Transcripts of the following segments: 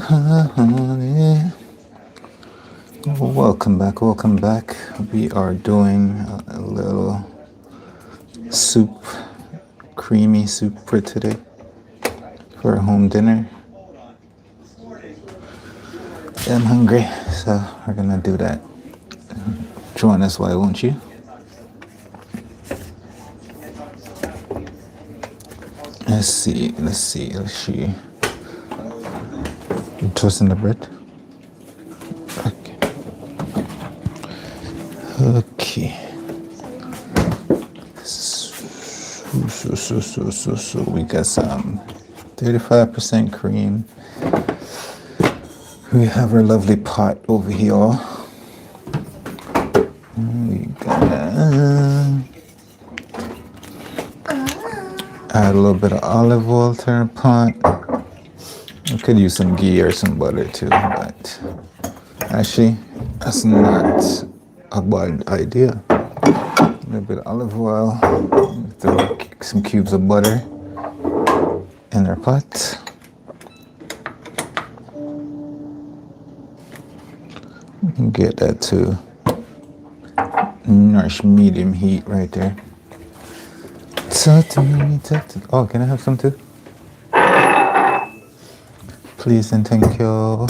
honey. Welcome back, welcome back. We are doing a little soup, creamy soup for today, for a home dinner. I'm hungry, so we're gonna do that. Join us, why won't you? Let's see. You toasting the bread? Okay. So we got some 35% cream. We have our lovely pot over here. We gotta add a little bit of olive oil to our pot. We could use some ghee or some butter too, but actually, that's not a bad idea. A little bit of olive oil, throw some cubes of butter in our pot. We can get that to nice medium heat right there. Oh, can I have some too? Please and thank you.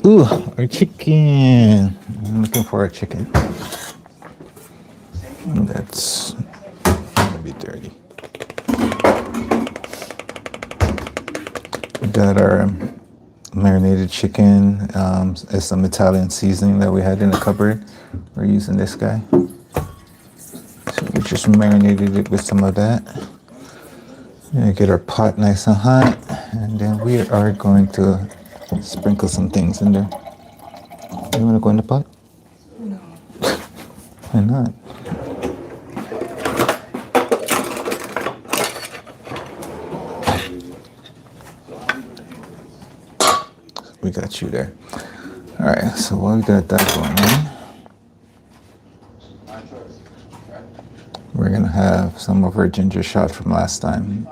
Ooh, our chicken. I'm looking for our chicken. That's gonna be dirty. We got our marinated chicken. It's some Italian seasoning that we had in the cupboard. We're using this guy. So we just marinated it with some of that. We're gonna get our pot nice and hot, and then we are going to sprinkle some things in there. You wanna go in the pot? No. Why not? We got you there. All right, so while we got that going on, we're gonna have some of our ginger shot from last time.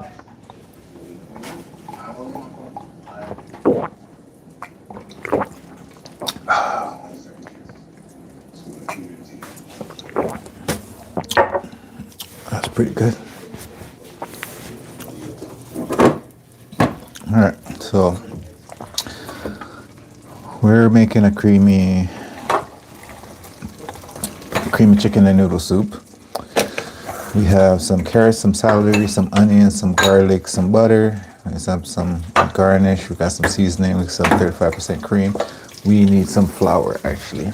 That's pretty good. All right, so we're making a creamy chicken and noodle soup. We have some carrots, some celery, some onions, some garlic, some butter. We have some garnish. We got some seasoning. We got some 35% cream. We need some flour, actually.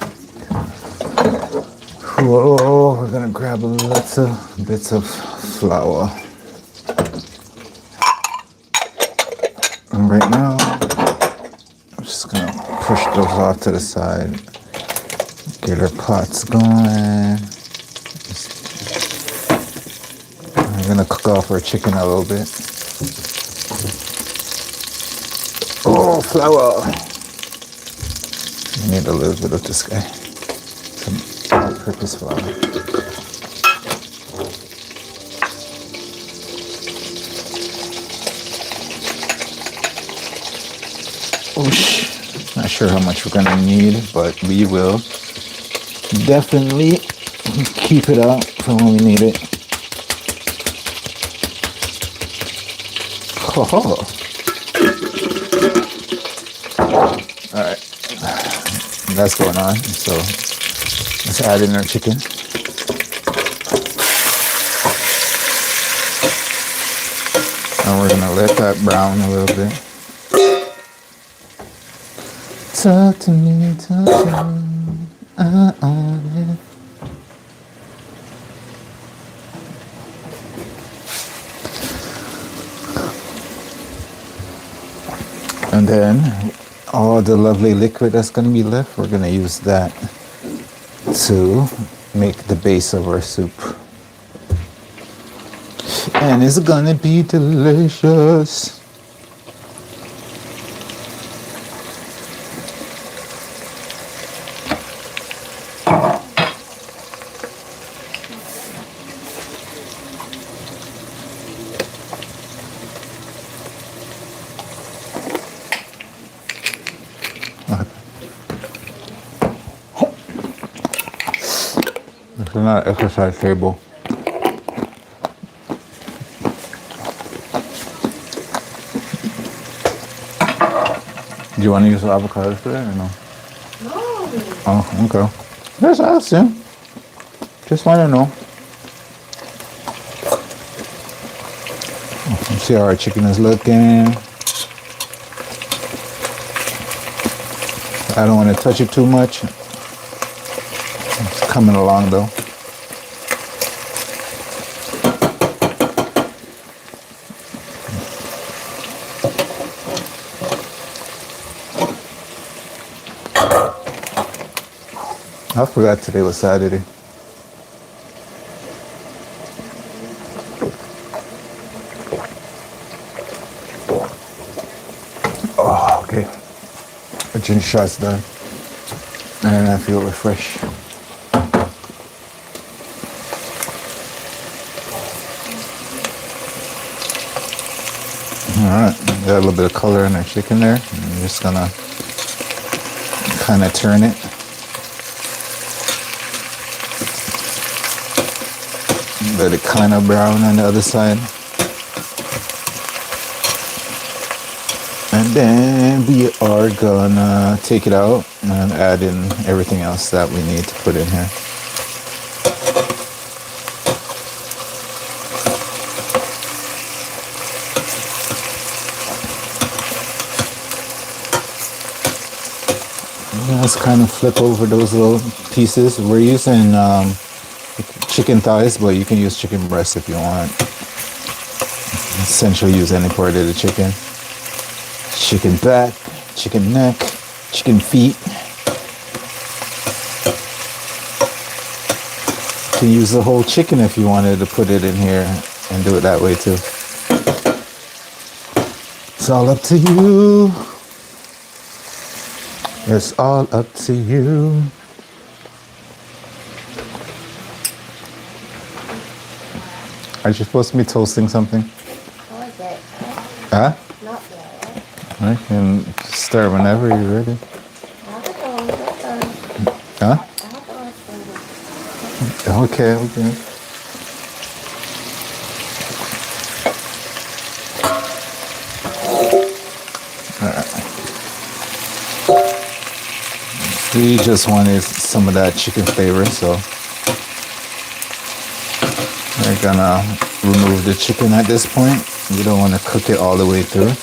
Whoa, we're gonna grab lots of bits of flour. And right now, I'm just gonna push those off to the side. Get our pots going. I'm gonna cook off our chicken a little bit. Oh, flour! I need a little bit of this guy. Some all-purpose flour. Oosh. Not sure how much we're gonna need, but we will definitely keep it out for when we need it. Oh. All right, that's going on. So let's add in our chicken. And we're gonna let that brown a little bit. Talk to me, talk to me. And then all the lovely liquid that's going to be left, we're going to use that to make the base of our soup. And it's going to be delicious. It's not an exercise table. Do you want to use the avocado for that or no? No. Oh, okay. Just asking. Just want to know. Let's see how our chicken is looking. I don't want to touch it too much. It's coming along though. I forgot today was Saturday. Oh, okay. A ginger shot's done. And I feel refreshed. Alright, got a little bit of color in our chicken there. I'm just gonna kind of turn it. Let it kind of brown on the other side. And then we are gonna take it out and add in everything else that we need to put in here. Let's kind of flip over those little pieces. We're using chicken thighs, but you can use chicken breast if you want. Essentially use any part of the chicken. Chicken back, chicken neck, chicken feet. You can use the whole chicken if you wanted to put it in here and do it that way too. It's all up to you. It's all up to you. Are you supposed to be toasting something? Not yet. Huh? Not yet. I can start whenever you're ready. Huh? Okay, okay. We just wanted some of that chicken flavor, so we're gonna remove the chicken at this point. We don't want to cook it all the way through.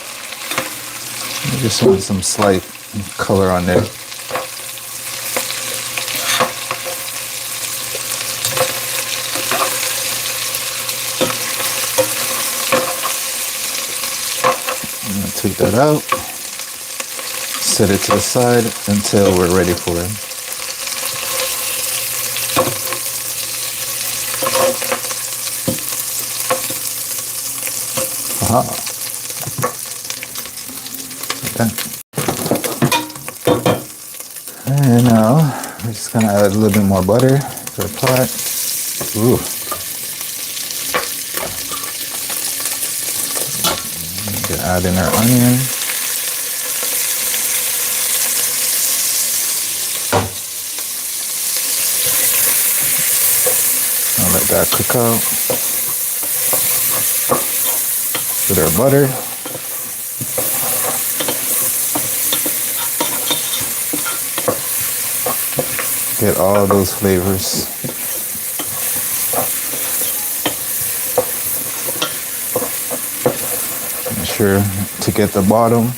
We just want some slight color on there. I'm gonna take that out. Set it to the side until we're ready for it. Aha. Okay. And now we're just gonna add a little bit more butter to the pot. Ooh. Add in our onion. I'll let that cook out. With our butter. Get all those flavors. Make sure to get the bottom.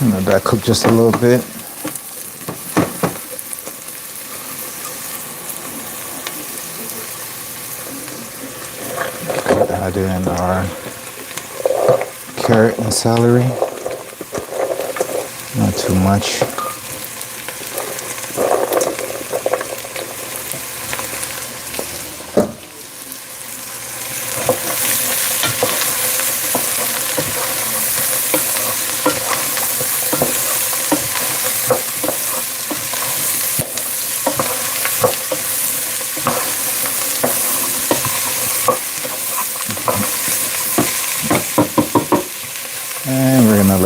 Let that cook just a little bit. Add in our carrot and celery. Not too much.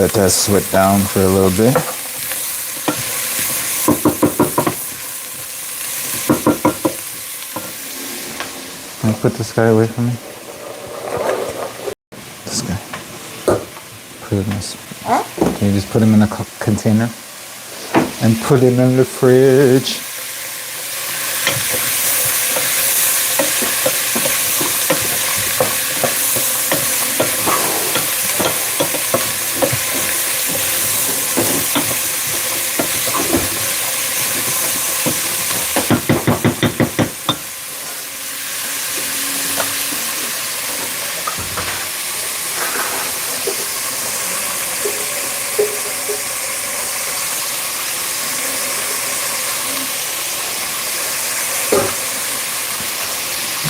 let that sweat down for a little bit. Can you put this guy away from me? This guy. Put him in this. Huh? Can you just put him in a container and put him in the fridge?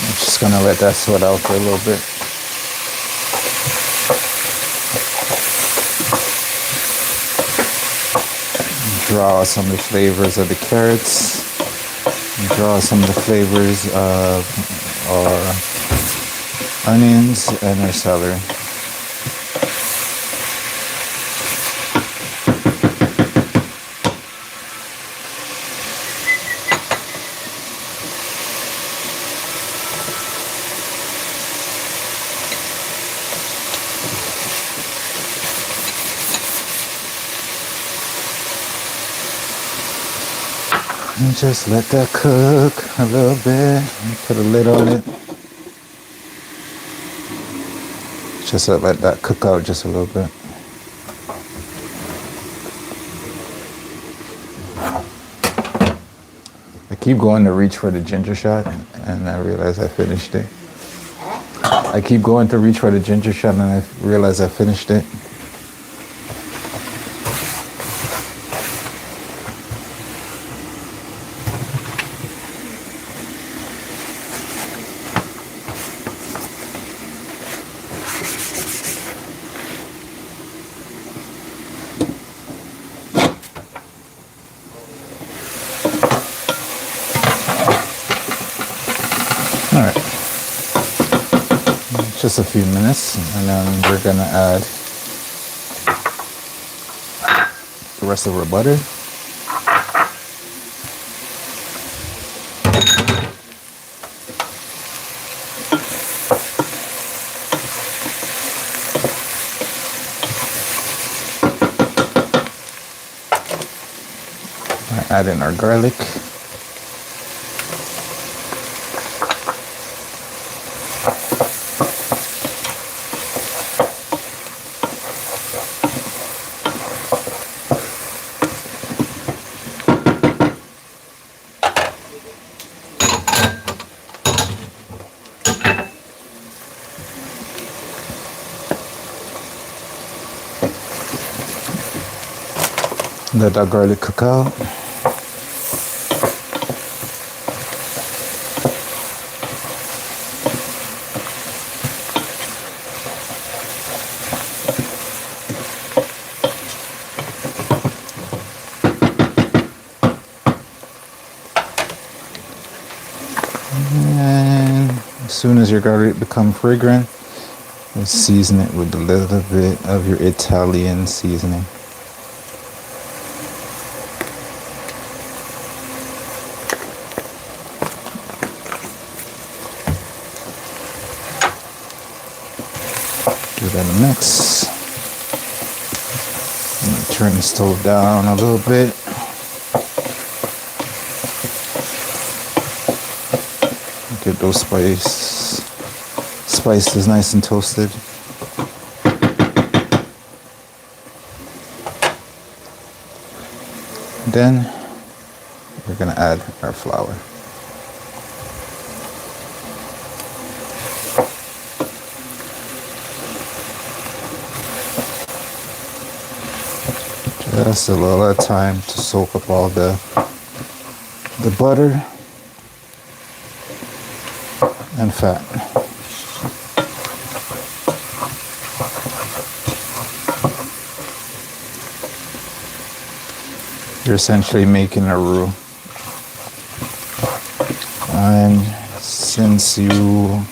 I'm just gonna let that sweat out for a little bit. Draw some of the flavors of the carrots. Draw some of the flavors of our onions and our celery. And just let that cook a little bit. Put a lid on it. Just let that cook out just a little bit. I keep going to reach for the ginger shot, and I realize I finished it. I keep going to reach for the ginger shot, and I realize I finished it. All right, just a few minutes, and then we're gonna add the rest of our butter. Add in our garlic. Let that garlic cook out. And as soon as your garlic becomes fragrant, you season it with a little bit of your Italian seasoning. Give that a mix. I'm gonna turn the stove down a little bit. Get those spices nice and toasted. Then we're gonna add our flour. Just a little time to soak up all the butter and fat. You're essentially making a roux. And since you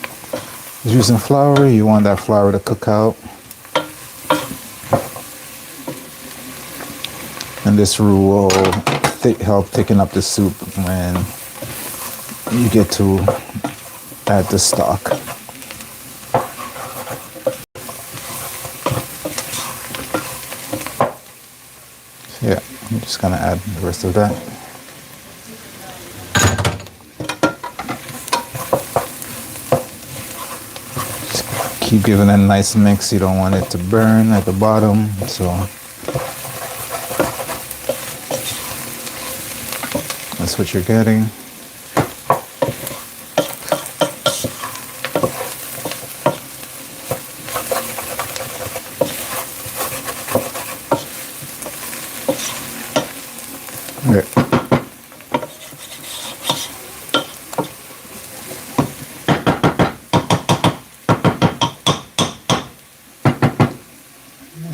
using flour, you want that flour to cook out. And this roux will help thicken up the soup when you get to add the stock. So yeah, I'm just gonna add the rest of that. Just keep giving it a nice mix. You don't want it to burn at the bottom, so that's what you're getting. Okay.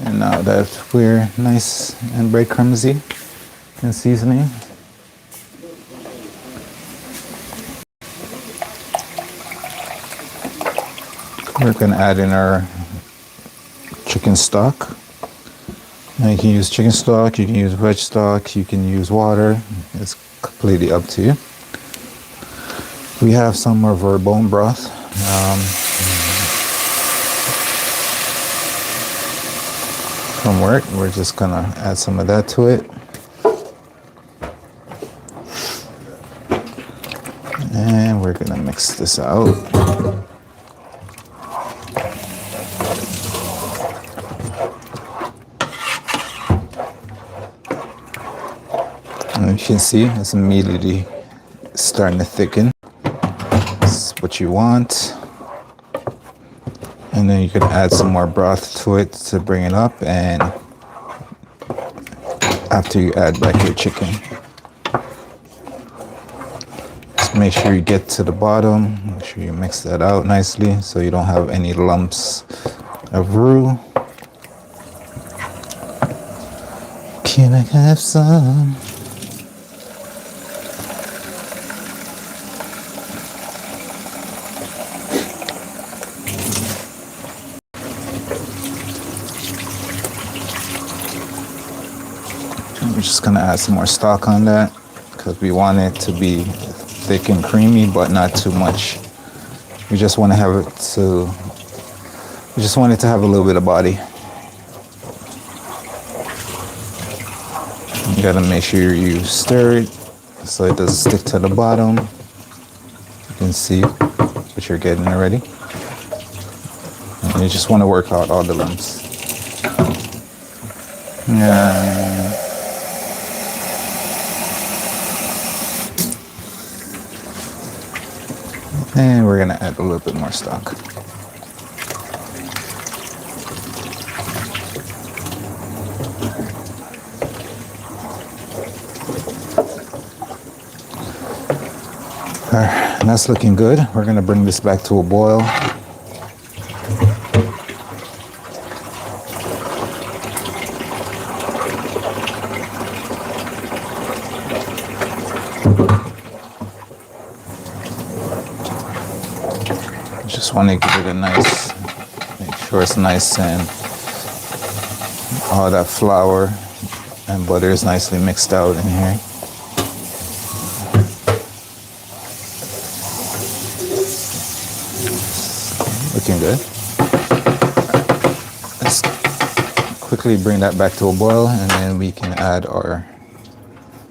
And now that we're nice and breadcrumbsy in seasoning, we're going to add in our chicken stock. Now you can use chicken stock, you can use veg stock, you can use water. It's completely up to you. We have some of our bone broth. From work, we're just going to add some of that to it. And we're going to mix this out. And you can see it's immediately starting to thicken. This is what you want. And then you can add some more broth to it to bring it up, and after you add back your chicken. Just make sure you get to the bottom, make sure you mix that out nicely so you don't have any lumps of roux. Can I have some? We're just gonna add some more stock on that because we want it to be thick and creamy, but not too much. We just want to have it to. We just want it to have a little bit of body. You gotta make sure you stir it so it doesn't stick to the bottom. You can see what you're getting already. And you just want to work out all the lumps. Yeah. And we're gonna add a little bit more stock. Alright, that's looking good. We're gonna bring this back to a boil. Just want to give it a nice, make sure it's nice and all that flour and butter is nicely mixed out in here. Looking good. Let's quickly bring that back to a boil, and then we can add our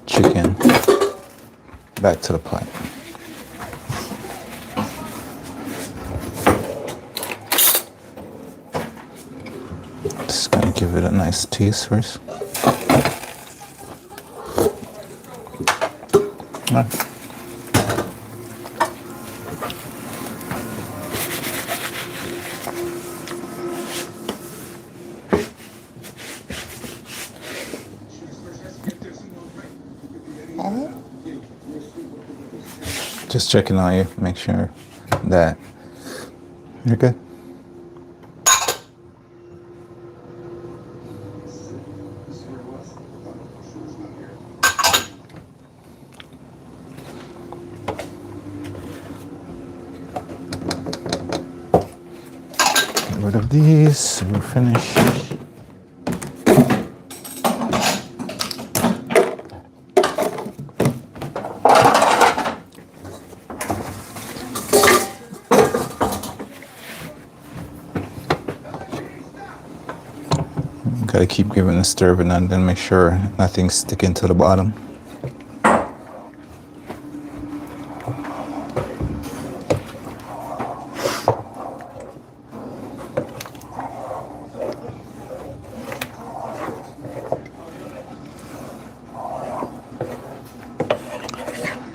chicken back to the pot. Just gonna give it a nice taste first. Just checking on you, make sure that you're good. Get rid of these, we're finished. Gotta keep giving a stir and then make sure nothing's sticking to the bottom.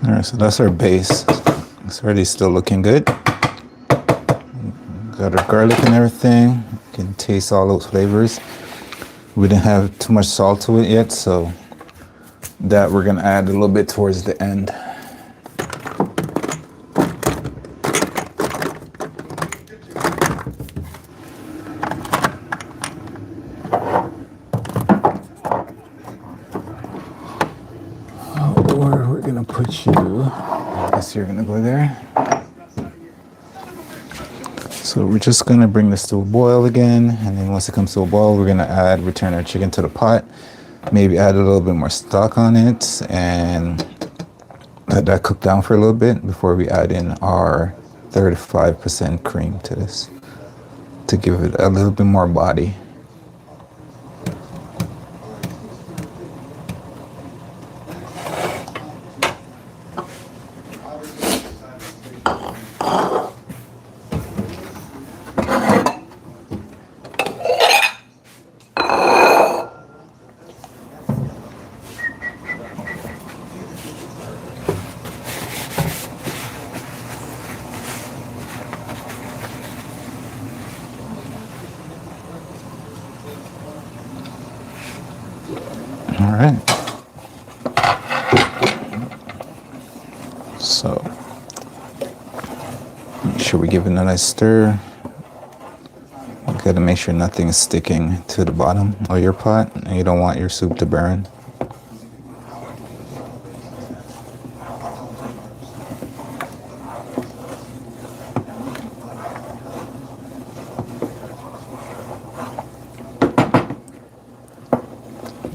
Alright, so that's our base. It's already still looking good. Got our garlic and everything. You can taste all those flavors. We didn't have too much salt to it yet, so that we're gonna add a little bit towards the end. Or we're gonna put you, I guess you're gonna go there. So we're just gonna bring this to a boil again, and then once it comes to a boil, we're gonna return our chicken to the pot, maybe add a little bit more stock on it, and let that cook down for a little bit before we add in our 35% cream to this, to give it a little bit more body. All right. So make sure we give it a nice stir. You gotta make sure nothing is sticking to the bottom of your pot, and you don't want your soup to burn.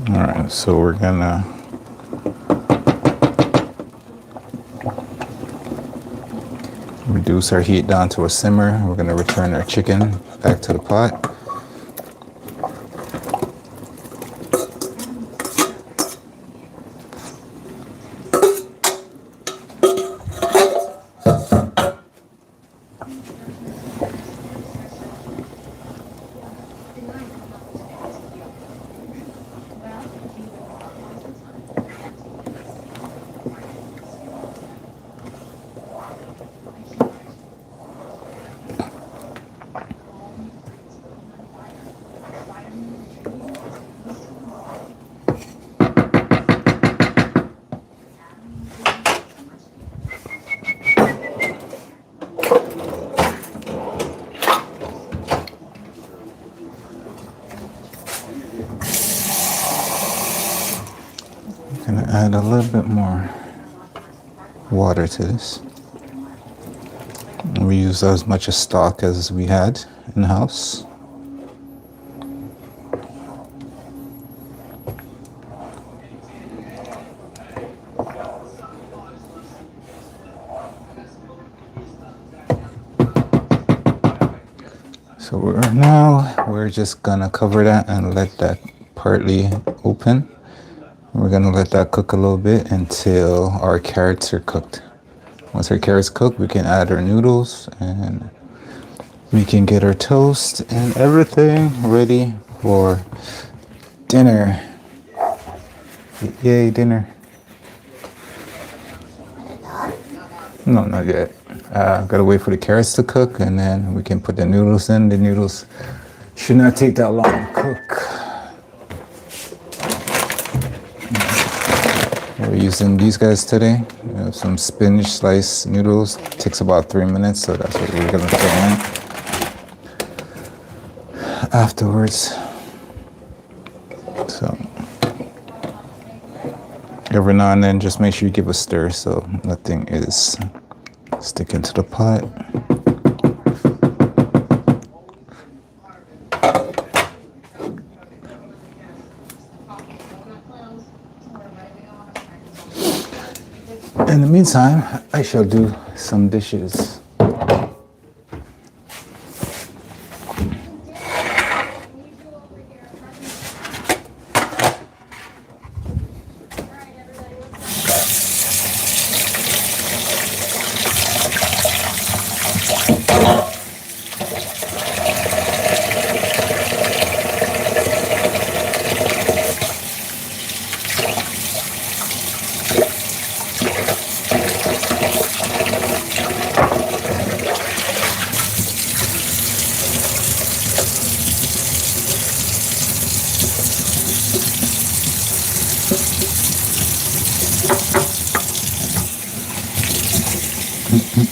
All right, so we're gonna reduce our heat down to a simmer. We're gonna return our chicken back to the pot. Gonna add a little bit more water to this. We use as much as stock as we had in the house. So we're just gonna cover that and let that partly open. We're gonna let that cook a little bit until our carrots are cooked. Once our carrots cook, we can add our noodles and we can get our toast and everything ready for dinner. Yay, dinner. No, not yet. Gotta wait for the carrots to cook and then we can put the noodles in. The noodles should not take that long to cook. We're using these guys today. We have some spinach sliced noodles. It takes about 3 minutes, so that's what we're gonna throw in afterwards. So every now and then, just make sure you give a stir so nothing is sticking to the pot. In the meantime, I shall do some dishes. See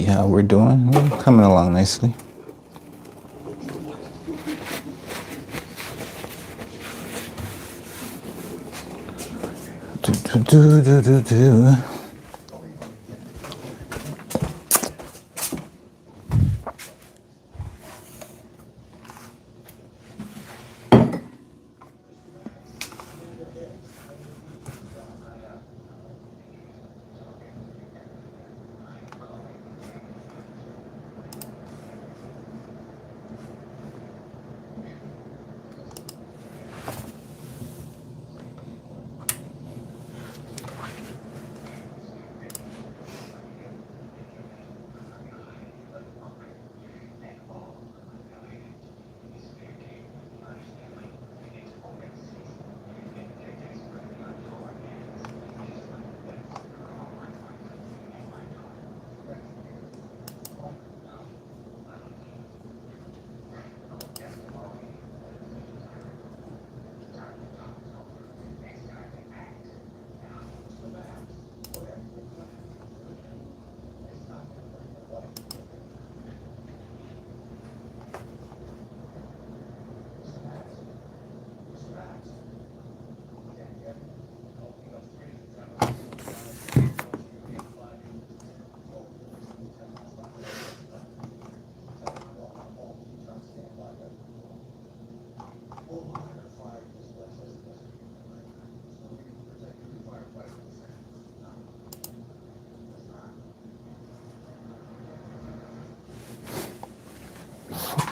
how we're doing. We're coming along nicely. Do.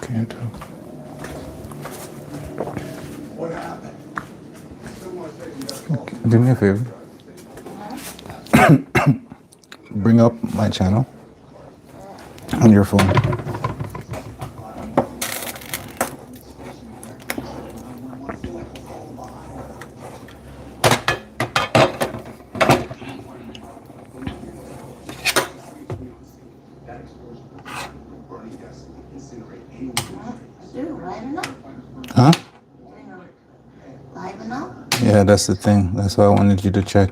Can't do. What happened? Do me a favor. Bring up my channel on your phone. Dude, live enough? Huh? Live enough? Yeah, that's the thing. That's why I wanted you to check.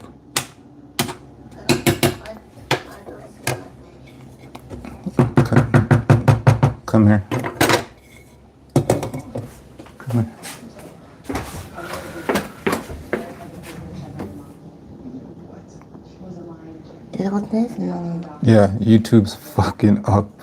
Come here. Come here. 이것도 했어. Yeah, YouTube's fucking up.